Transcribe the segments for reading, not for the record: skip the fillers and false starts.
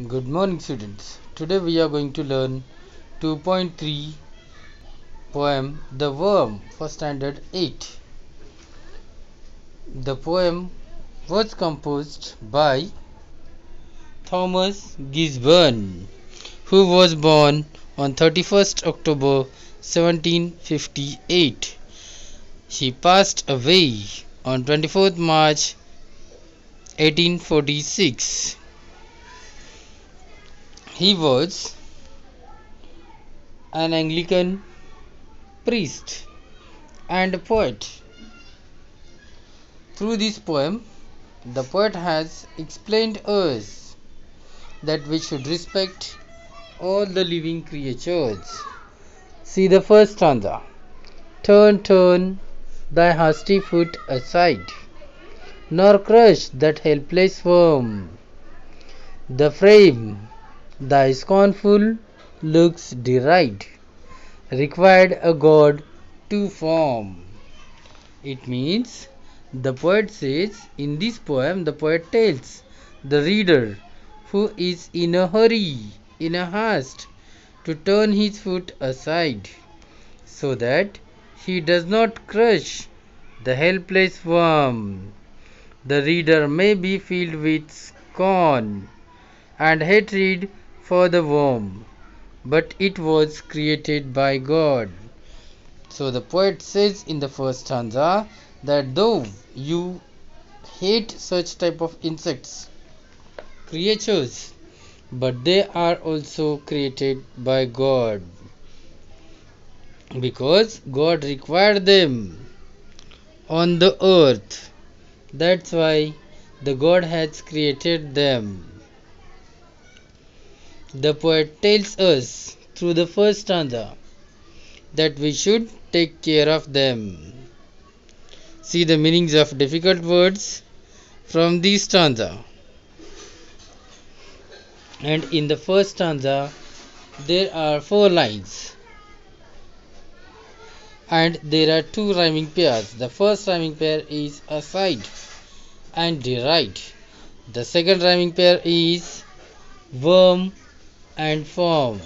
Good morning, students. Today we are going to learn 2.3 poem The Worm for Standard 8. The poem was composed by Thomas Gisborne, who was born on 31st October 1758. He passed away on 24th March 1846. He was an Anglican priest and poet. Through this poem, the poet has explained us that we should respect all the living creatures. See the first stanza. Turn, turn thy hasty foot aside, nor crush that helpless worm. The frame thy scornful looks deride required a god to form. It means, the poet says, in this poem the poet tells the reader who is in a hurry, in a haste, to turn his foot aside, so that he does not crush the helpless worm. The reader may be filled with scorn and hatred for the worm, but it was created by God. So the poet says in the first stanza that though you hate such type of insects, creatures, but they are also created by God, because God required them on the earth. That's why the God has created them. The poet tells us through the first stanza that we should take care of them. See the meanings of difficult words from this stanza. And in the first stanza, there are 4 lines. And there are 2 rhyming pairs. The first rhyming pair is aside and deride. The second rhyming pair is worm and form.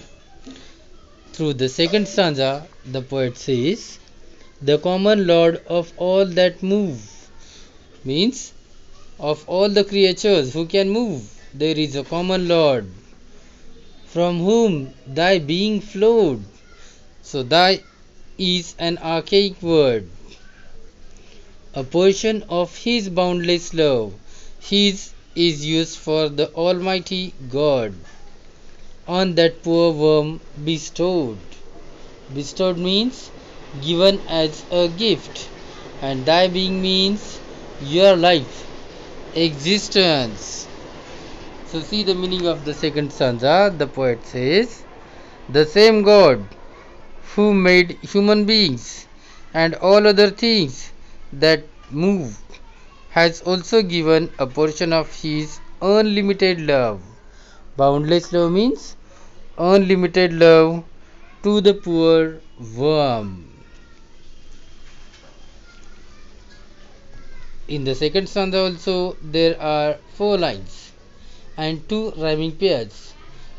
Through the second stanza, the poet says, the common lord of all that move, means of all the creatures who can move, there is a common lord, from whom thy being flowed. So thy is an archaic word, a portion of his boundless love. His is used for the Almighty God on that poor worm bestowed. Bestowed means given as a gift, and thy being means your life, existence. So see the meaning of the second stanza. The poet says, the same God who made human beings and all other things that move has also given a portion of his unlimited love. Boundless love means unlimited love to the poor worm. In the second stanza also there are 4 lines and 2 rhyming pairs.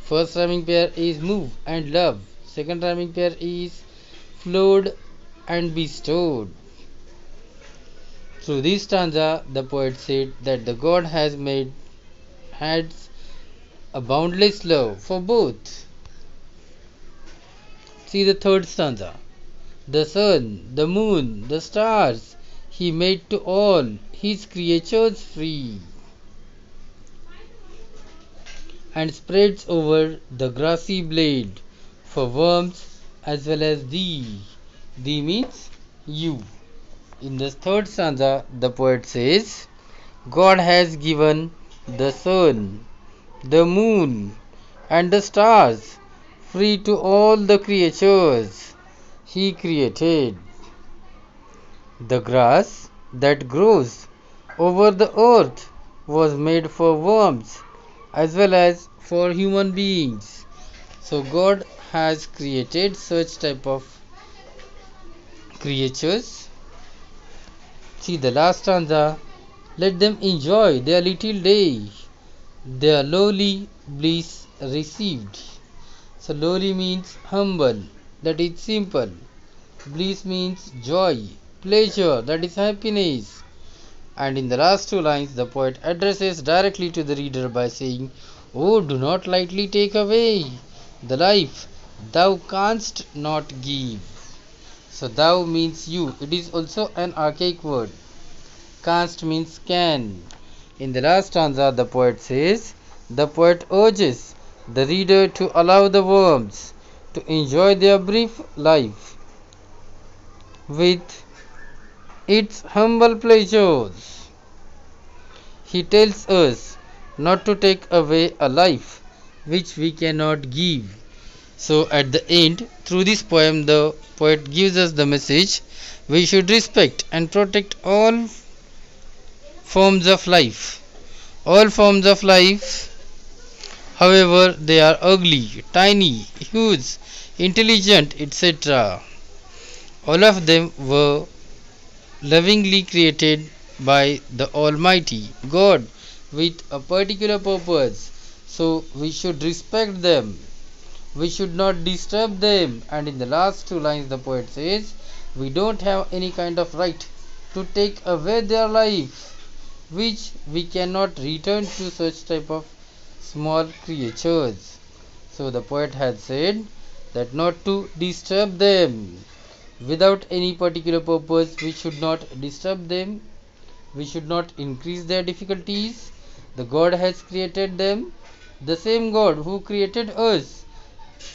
First rhyming pair is move and love. Second rhyming pair is flowed and bestowed. Through this stanza, the poet said that the God has a boundless love for both. See the third stanza. The sun, the moon, the stars, he made to all his creatures free, and spreads over the grassy blade for worms as well as thee. Thee means you. In the third stanza, the poet says, God has given the sun, the moon, and the stars free to all the creatures he created. The grass that grows over the earth was made for worms as well as for human beings. So God has created such type of creatures. See the last stanza. Let them enjoy their little day. their lowly bliss received. So lowly means humble, that is simple. Bliss means joy, pleasure, that is happiness. And in the last two lines, the poet addresses directly to the reader by saying, "Oh, do not lightly take away the life thou canst not give." So thou means you. It is also an archaic word. Canst means can. In the last stanza, the poet urges the reader to allow the worms to enjoy their brief life with its humble pleasures. He tells us not to take away a life which we cannot give. So, at the end, through this poem, the poet gives us the message: we should respect and protect all forms of life. All forms of life, however, they are ugly, tiny, huge, intelligent, etc. All of them were lovingly created by the Almighty God with a particular purpose. So we should respect them. We should not disturb them. And in the last two lines, the poet says, we don't have any kind of right to take away their life, which we cannot return to such type of small creatures. So the poet has said that not to disturb them without any particular purpose. We should not disturb them, we should not increase their difficulties. The God has created them. The same God who created us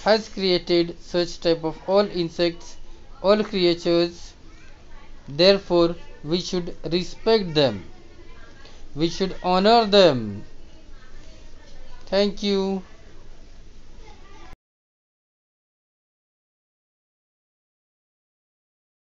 has created such type of all insects, all creatures. Therefore we should respect them, we should honor them. Thank you.